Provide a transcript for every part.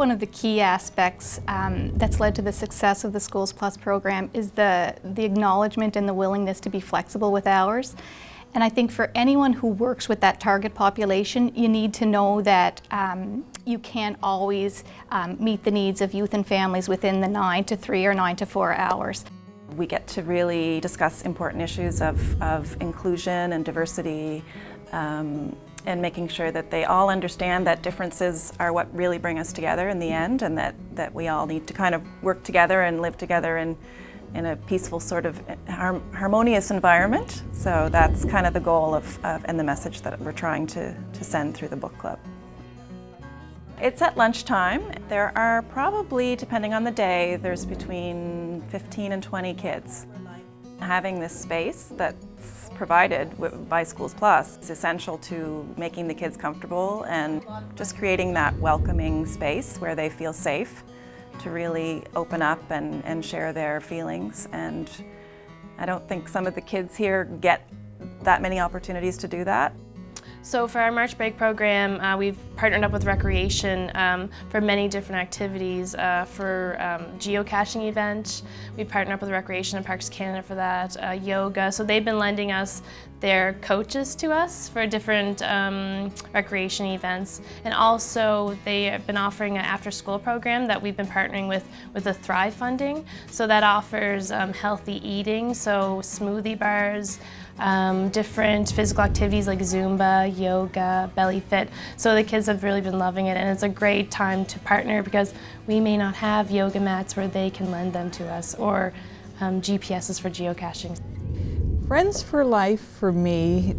One of the key aspects that's led to the success of the SchoolsPlus program is the acknowledgement and the willingness to be flexible with hours. And I think for anyone who works with that target population, you need to know that you can't always meet the needs of youth and families within the 9 to 3 or 9 to 4 hours. We get to really discuss important issues of inclusion and diversity, and making sure that they all understand that differences are what really bring us together in the end, and that we all need to kind of work together and live together in a peaceful sort of harmonious environment. So that's kind of the goal of and the message that we're trying to send through the book club. It's at lunchtime. There are probably, depending on the day, there's between 15 and 20 kids. Having this space that's provided by SchoolsPlus is essential to making the kids comfortable and just creating that welcoming space where they feel safe to really open up and share their feelings. And I don't think some of the kids here get that many opportunities to do that. So for our March Break program, we've partnered up with Recreation for many different activities. For geocaching event, we partnered up with Recreation and Parks Canada for that, yoga. So they've been lending us their coaches to us for different recreation events. And also they have been offering an after-school program that we've been partnering with the Thrive funding. So that offers healthy eating, so smoothie bars, different physical activities like Zumba, yoga, belly fit. So the kids have really been loving it, and it's a great time to partner because we may not have yoga mats where they can lend them to us, or GPSs for geocaching. Friends for Life for me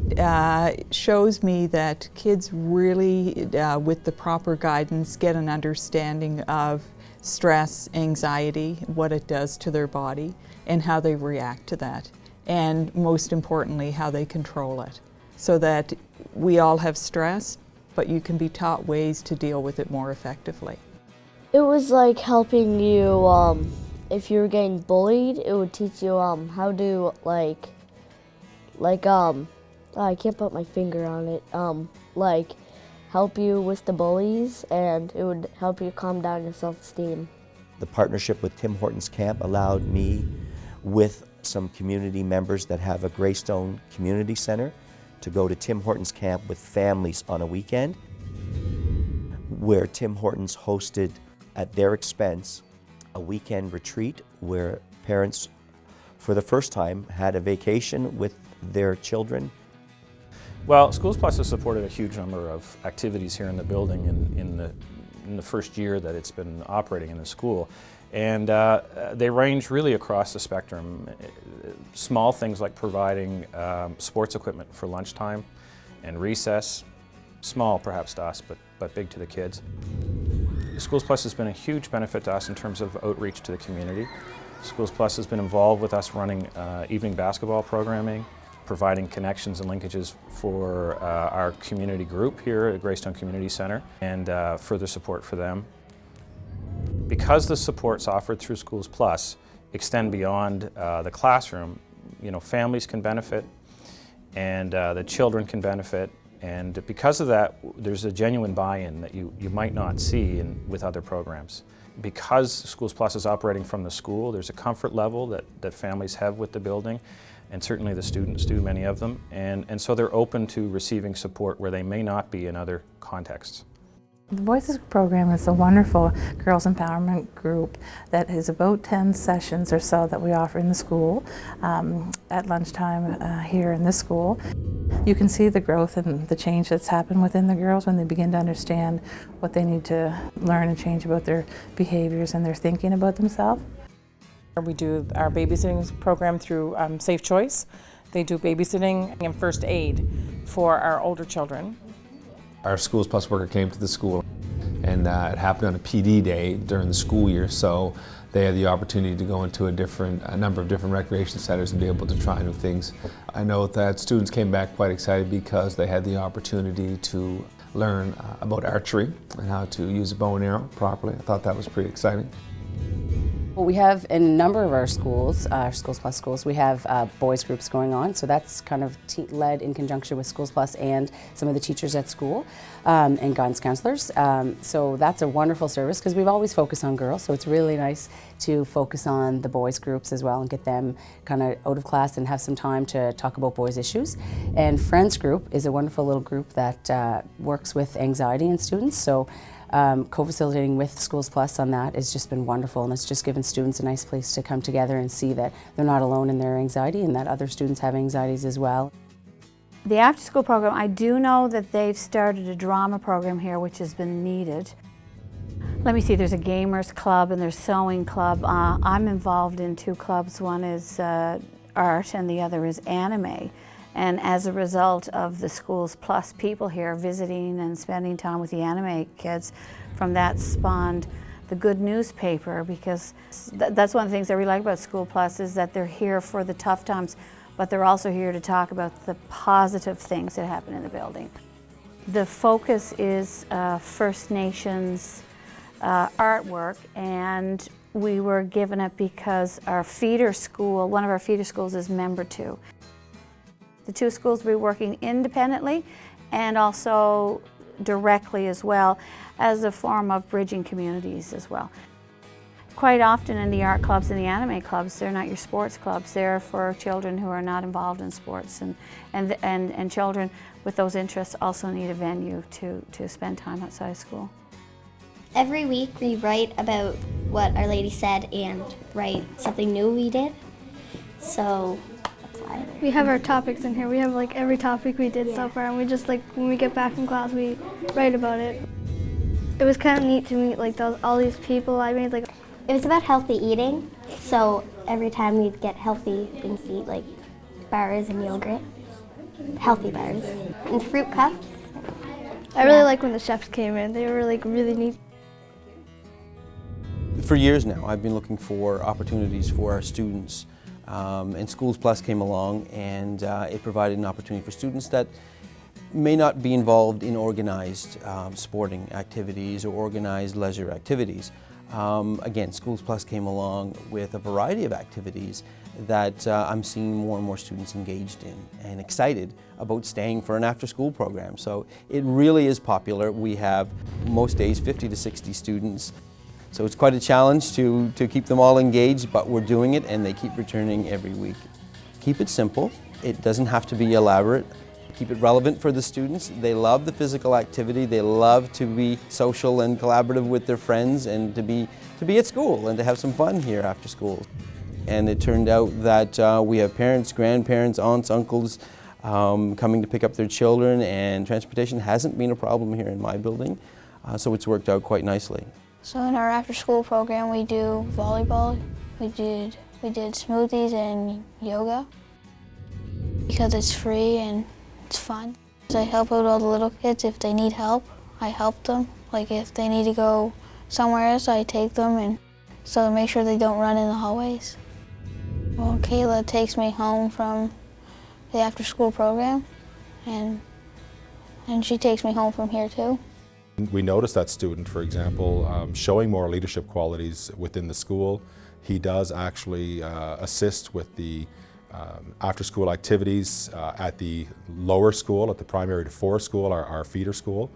shows me that kids really, with the proper guidance, get an understanding of stress, anxiety, what it does to their body, and how they react to that. And most importantly, how they control it. So that we all have stress, but you can be taught ways to deal with it more effectively. It was like helping you, if you were getting bullied, it would teach you how to I can't put my finger on it, help you with the bullies, and it would help you calm down your self-esteem. The partnership with Tim Hortons Camp allowed me, with some community members that have a Greystone Community Center, to go to Tim Hortons Camp with families on a weekend, where Tim Hortons hosted at their expense a weekend retreat where parents for the first time had a vacation with their children. Well, SchoolsPlus has supported a huge number of activities here in the building in the first year that it's been operating in the school. And they range really across the spectrum. Small things like providing sports equipment for lunchtime and recess. Small perhaps to us, but big to the kids. SchoolsPlus has been a huge benefit to us in terms of outreach to the community. SchoolsPlus has been involved with us running evening basketball programming, providing connections and linkages for our community group here at Greystone Community Center, and further support for them. Because the supports offered through SchoolsPlus extend beyond the classroom, families can benefit, and the children can benefit, and because of that, there's a genuine buy-in that you might not see with other programs. Because SchoolsPlus is operating from the school, there's a comfort level that families have with the building, and certainly the students do, many of them, and so they're open to receiving support where they may not be in other contexts. The Voices program is a wonderful girls empowerment group that is about 10 sessions or so that we offer in the school at lunchtime here in this school. You can see the growth and the change that's happened within the girls when they begin to understand what they need to learn and change about their behaviors and their thinking about themselves. We do our babysitting program through Safe Choice. They do babysitting and first aid for our older children. Our SchoolsPlus worker came to the school, and it happened on a PD day during the school year, so they had the opportunity to go into a number of different recreation centers and be able to try new things. I know that students came back quite excited because they had the opportunity to learn about archery and how to use a bow and arrow properly. I thought that was pretty exciting. Well, we have in a number of our schools, SchoolsPlus schools, we have boys groups going on. So that's kind of led in conjunction with SchoolsPlus and some of the teachers at school and guidance counselors. So that's a wonderful service because we've always focused on girls. So it's really nice to focus on the boys groups as well and get them kind of out of class and have some time to talk about boys issues. And Friends Group is a wonderful little group that works with anxiety in students. So co-facilitating with SchoolsPlus on that has just been wonderful, and it's just given students a nice place to come together and see that they're not alone in their anxiety and that other students have anxieties as well. The after-school program, I do know that they've started a drama program here which has been needed. Let me see, there's a gamers club and there's sewing club. I'm involved in 2 clubs. One is art and the other is anime. And as a result of the SchoolsPlus people here visiting and spending time with the anime kids, from that spawned the Good Newspaper, because that's one of the things I really like about SchoolsPlus is that they're here for the tough times, but they're also here to talk about the positive things that happen in the building. The focus is First Nations artwork, and we were given it because our feeder school, one of our feeder schools is member 2. The 2 schools will be working independently and also directly as well as a form of bridging communities as well. Quite often in the art clubs and the anime clubs, they're not your sports clubs. They're for children who are not involved in sports, and children with those interests also need a venue to spend time outside of school. Every week we write about what Our Lady said and write something new we did. So we have our topics in here. We have like every topic we did so far, and we just when we get back from class, we write about it. It was kind of neat to meet all these people. I made It was about healthy eating, so every time we'd get healthy things to eat, like bars and yogurt, healthy bars, and fruit cups. I really like when the chefs came in. They were really neat. For years now, I've been looking for opportunities for our students. And SchoolsPlus came along, and it provided an opportunity for students that may not be involved in organized sporting activities or organized leisure activities. Again, SchoolsPlus came along with a variety of activities that I'm seeing more and more students engaged in and excited about staying for an after-school program. So it really is popular. We have most days 50 to 60 students. So it's quite a challenge to keep them all engaged, but we're doing it and they keep returning every week. Keep it simple. It doesn't have to be elaborate. Keep it relevant for the students. They love the physical activity. They love to be social and collaborative with their friends and to be at school and to have some fun here after school. And it turned out that we have parents, grandparents, aunts, uncles coming to pick up their children, and transportation hasn't been a problem here in my building. So it's worked out quite nicely. So in our after-school program, we do volleyball, we did smoothies and yoga because it's free and it's fun. I help out all the little kids if they need help. I help them. Like if they need to go somewhere else, I take them, and so to make sure they don't run in the hallways. Well, Kayla takes me home from the after-school program, and she takes me home from here too. We noticed that student, for example, showing more leadership qualities within the school. He does actually assist with the after-school activities at the lower school, at the primary to 4 school, our feeder school,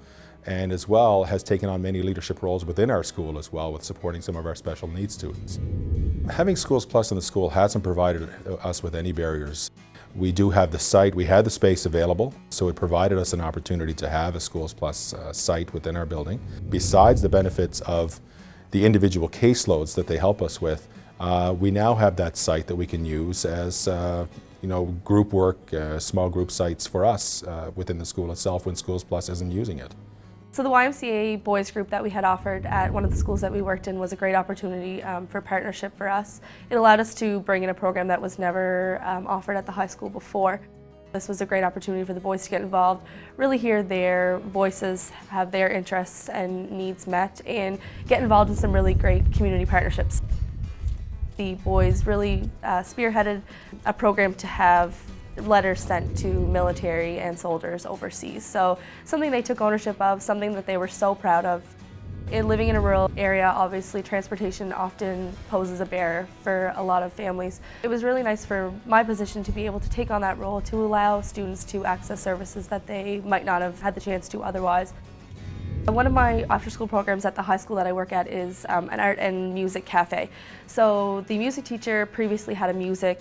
and as well has taken on many leadership roles within our school as well, with supporting some of our special needs students. Having SchoolsPlus in the school hasn't provided us with any barriers. We do have the site, we had the space available, so it provided us an opportunity to have a SchoolsPlus site within our building. Besides the benefits of the individual caseloads that they help us with, we now have that site that we can use as group work, small group sites for us within the school itself when SchoolsPlus isn't using it. So the YMCA boys group that we had offered at one of the schools that we worked in was a great opportunity for partnership for us. It allowed us to bring in a program that was never offered at the high school before. This was a great opportunity for the boys to get involved, really hear their voices, have their interests and needs met, and get involved in some really great community partnerships. The boys really spearheaded a program to have letters sent to military and soldiers overseas. So something they took ownership of, something that they were so proud of. Living in a rural area, obviously transportation often poses a barrier for a lot of families. It was really nice for my position to be able to take on that role to allow students to access services that they might not have had the chance to otherwise. One of my after-school programs at the high school that I work at is an art and music cafe. So the music teacher previously had a music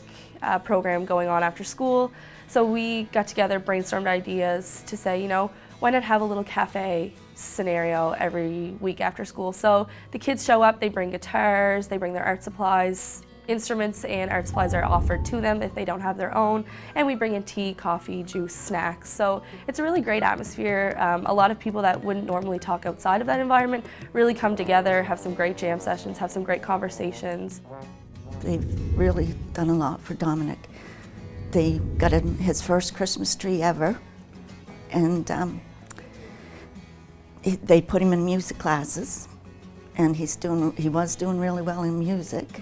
program going on after school. So we got together, brainstormed ideas to say, you know, why not have a little cafe scenario every week after school. So the kids show up, they bring guitars, they bring their art supplies, instruments and art supplies are offered to them if they don't have their own, and we bring in tea, coffee, juice, snacks. So it's a really great atmosphere. A lot of people that wouldn't normally talk outside of that environment really come together, have some great jam sessions, have some great conversations. They've really done a lot for Dominic. They got him his first Christmas tree ever, and they put him in music classes, and he was doing really well in music,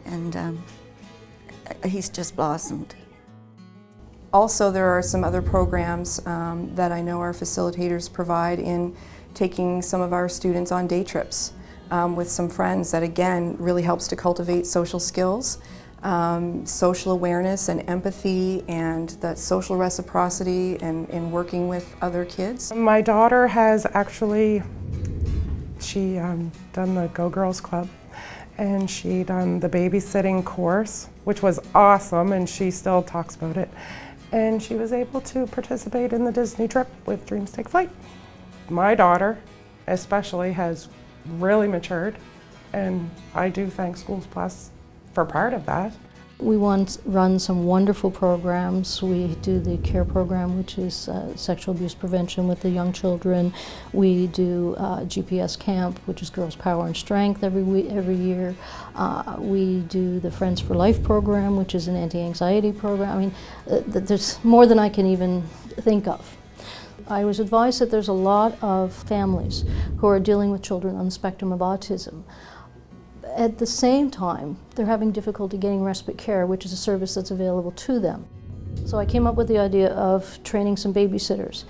and he's just blossomed. Also, there are some other programs that I know our facilitators provide in taking some of our students on day trips with some friends that, again, really helps to cultivate social skills, social awareness and empathy, and that social reciprocity and working with other kids. My daughter has actually, she done the Go Girls Club, and she done the babysitting course, which was awesome, and she still talks about it. And she was able to participate in the Disney trip with Dreams Take Flight. My daughter especially has really matured, and I do thank SchoolsPlus for part of that. We run some wonderful programs. We do the CARE program, which is sexual abuse prevention with the young children. We do GPS camp, which is Girls Power and Strength every year. We do the Friends for Life program, which is an anti-anxiety program. I mean, there's more than I can even think of. I was advised that there's a lot of families who are dealing with children on the spectrum of autism. At the same time, they're having difficulty getting respite care, which is a service that's available to them. So I came up with the idea of training some babysitters.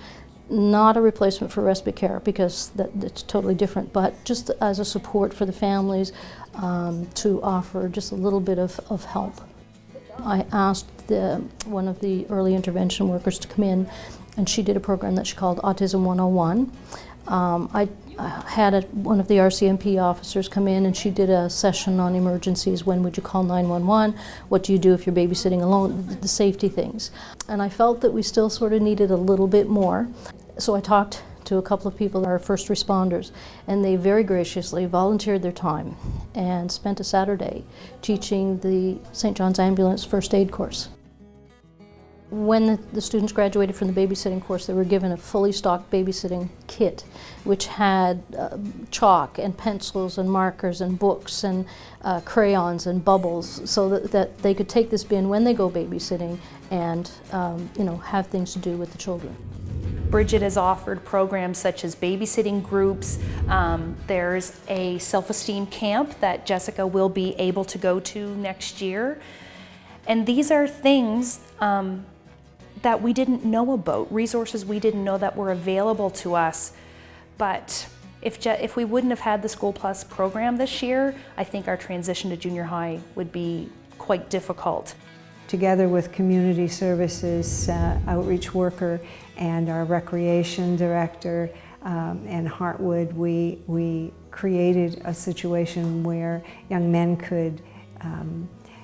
Not a replacement for respite care, because that's totally different, but just as a support for the families to offer just a little bit of help. I asked one of the early intervention workers to come in, and she did a program that she called Autism 101. I had one of the RCMP officers come in, and she did a session on emergencies. When would you call 911? What do you do if you're babysitting alone? The safety things. And I felt that we still sort of needed a little bit more. So I talked to a couple of people, our first responders, and they very graciously volunteered their time and spent a Saturday teaching the St. John's Ambulance first aid course. When the students graduated from the babysitting course, they were given a fully stocked babysitting kit, which had chalk and pencils and markers and books and crayons and bubbles, so that they could take this bin when they go babysitting and have things to do with the children. Bridget has offered programs such as babysitting groups. There's a self-esteem camp that Jessica will be able to go to next year. And these are things that we didn't know about, resources we didn't know that were available to us. But if we wouldn't have had the SchoolsPlus program this year, I think our transition to junior high would be quite difficult. Together with community services, outreach worker, and our recreation director, and Heartwood, we created a situation where young men could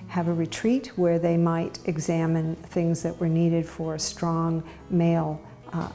have a retreat where they might examine things that were needed for a strong male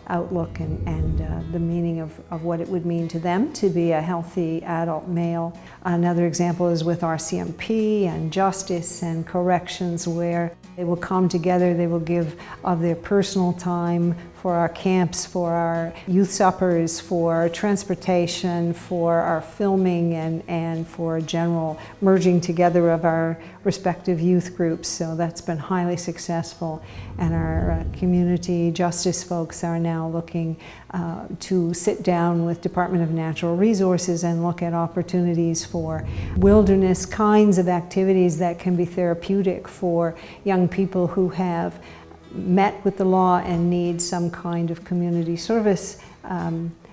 outlook and the meaning of what it would mean to them to be a healthy adult male. Another example is with RCMP and Justice and Corrections, where they will come together, they will give of their personal time for our camps, for our youth suppers, for transportation, for our filming, and for general merging together of our respective youth groups. So that's been highly successful, and our community justice folks are now looking to sit down with Department of Natural Resources and look at opportunities for wilderness kinds of activities that can be therapeutic for young people who have met with the law and need some kind of community service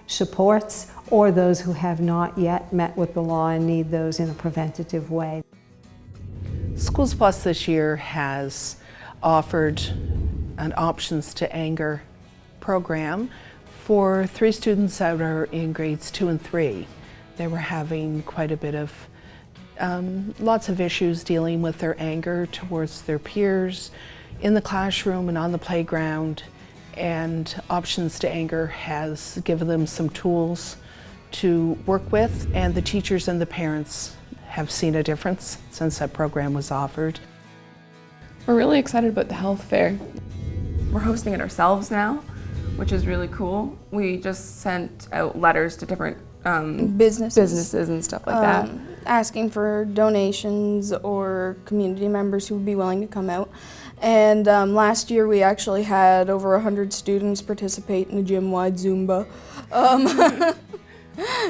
supports, or those who have not yet met with the law and need those in a preventative way. SchoolsPlus this year has offered an Options to Anger program for 3 students that are in grades 2 and 3. They were having quite a bit of lots of issues dealing with their anger towards their peers in the classroom and on the playground, and Options to Anger has given them some tools to work with, and the teachers and the parents have seen a difference since that program was offered. We're really excited about the health fair. We're hosting it ourselves now, which is really cool. We just sent out letters to different businesses and stuff like that, asking for donations or community members who would be willing to come out. And last year we actually had over 100 students participate in the gym-wide Zumba.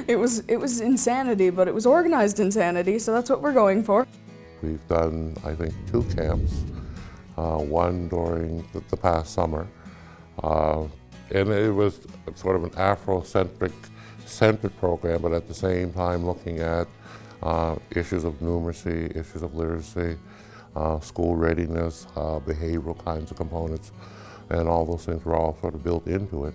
It was insanity, but it was organized insanity, so that's what we're going for. We've done, I think, 2 camps, one during the past summer, and it was sort of an Afrocentric program, but at the same time looking at issues of numeracy, issues of literacy, school readiness, behavioral kinds of components, and all those things were all sort of built into it.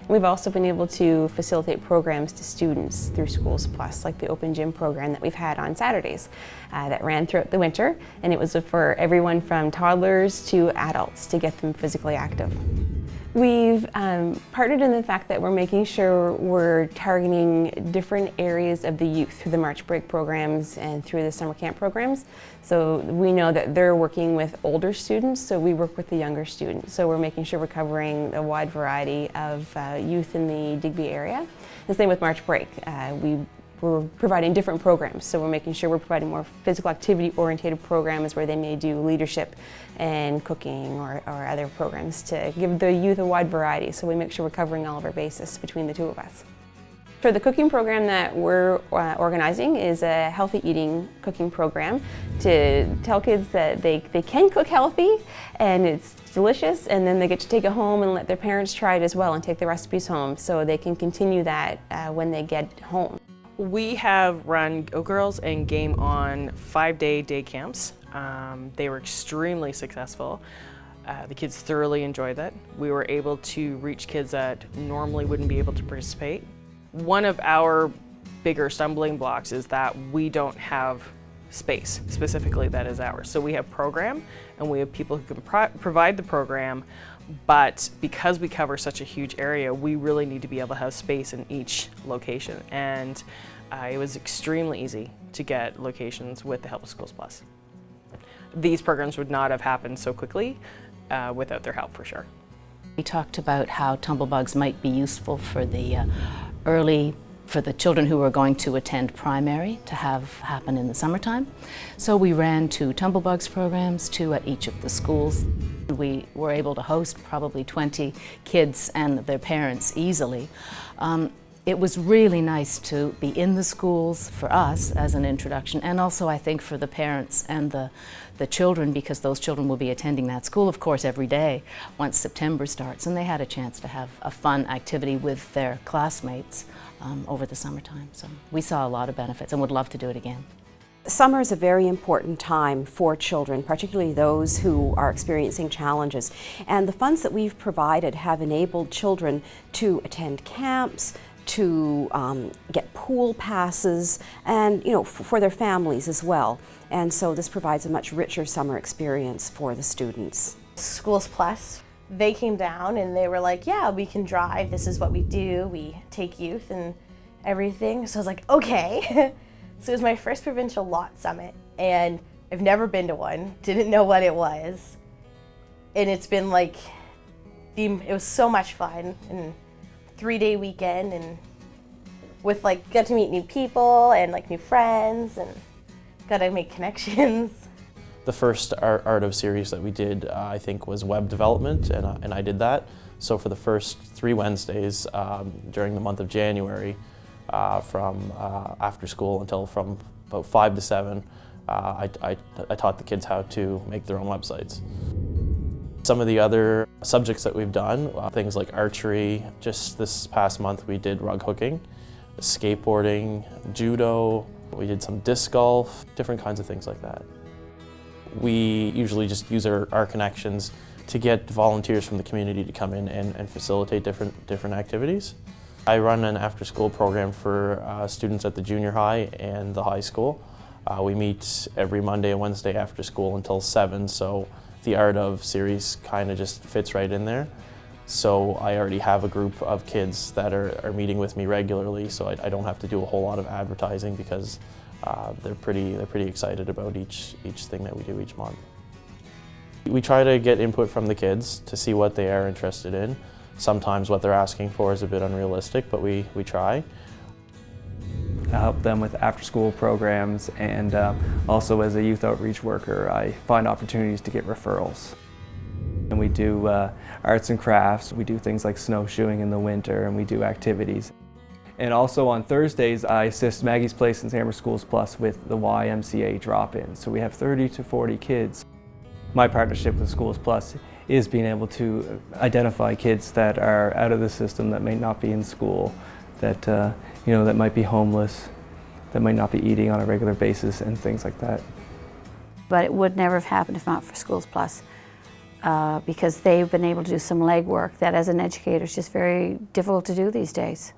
We've also been able to facilitate programs to students through SchoolsPlus, like the open gym program that we've had on Saturdays that ran throughout the winter, and it was for everyone from toddlers to adults to get them physically active. We've partnered in the fact that we're making sure we're targeting different areas of the youth through the March break programs and through the summer camp programs. So we know that they're working with older students, so we work with the younger students. So we're making sure we're covering a wide variety of youth in the Digby area. The same with March break. We're providing different programs, so we're making sure we're providing more physical activity oriented programs where they may do leadership and cooking or other programs to give the youth a wide variety, so we make sure we're covering all of our bases between the two of us. For the cooking program that we're organizing is a healthy eating cooking program to tell kids that they can cook healthy and it's delicious, and then they get to take it home and let their parents try it as well and take the recipes home so they can continue that when they get home. We have run Go Girls and Game On 5-day day camps. They were extremely successful. The kids thoroughly enjoyed that. We were able to reach kids that normally wouldn't be able to participate. One of our bigger stumbling blocks is that we don't have space specifically that is ours. So we have program and we have people who can provide the program, but because we cover such a huge area, we really need to be able to have space in each location. And it was extremely easy to get locations with the help of SchoolsPlus. These programs would not have happened so quickly without their help, for sure. We talked about how tumblebugs might be useful for the children who were going to attend primary to have happen in the summertime. So we ran 2 tumblebugs programs, 2 at each of the schools. We were able to host probably 20 kids and their parents easily. It was really nice to be in the schools for us as an introduction, and also I think for the parents and the children, because those children will be attending that school, of course, every day once September starts, and they had a chance to have a fun activity with their classmates over the summertime. So we saw a lot of benefits and would love to do it again. Summer is a very important time for children, particularly those who are experiencing challenges. And the funds that we've provided have enabled children to attend camps, to get pool passes, and for their families as well. And so this provides a much richer summer experience for the students. SchoolsPlus, they came down and they were like, yeah, we can drive, this is what we do, we take youth and everything. So I was like, okay. So it was my first provincial lot summit, and I've never been to one, didn't know what it was. And it's been like, it was so much fun, and 3-day weekend, and with got to meet new people and new friends, and got to make connections. The first art of series that we did, I think, was web development, and I did that. So for the first 3 Wednesdays during the month of January, from after school until from about 5 to 7, I taught the kids how to make their own websites. Some of the other subjects that we've done, things like archery. Just this past month we did rug hooking, skateboarding, judo, we did some disc golf, different kinds of things like that. We usually just use our connections to get volunteers from the community to come in and facilitate different activities. I run an after-school program for students at the junior high and the high school. We meet every Monday and Wednesday after school until 7, so the Art of series kind of just fits right in there. So I already have a group of kids that are meeting with me regularly, so I don't have to do a whole lot of advertising because they're pretty excited about each thing that we do each month. We try to get input from the kids to see what they are interested in. Sometimes what they're asking for is a bit unrealistic, but we try. I help them with after-school programs, and also as a youth outreach worker, I find opportunities to get referrals. And we do arts and crafts, we do things like snowshoeing in the winter, and we do activities. And also on Thursdays, I assist Maggie's Place and Amherst Schools Plus with the YMCA drop-ins. So we have 30 to 40 kids. My partnership with Schools Plus is being able to identify kids that are out of the system, that may not be in school, that that might be homeless, that might not be eating on a regular basis, and things like that. But it would never have happened if not for Schools Plus, because they've been able to do some legwork that as an educator is just very difficult to do these days.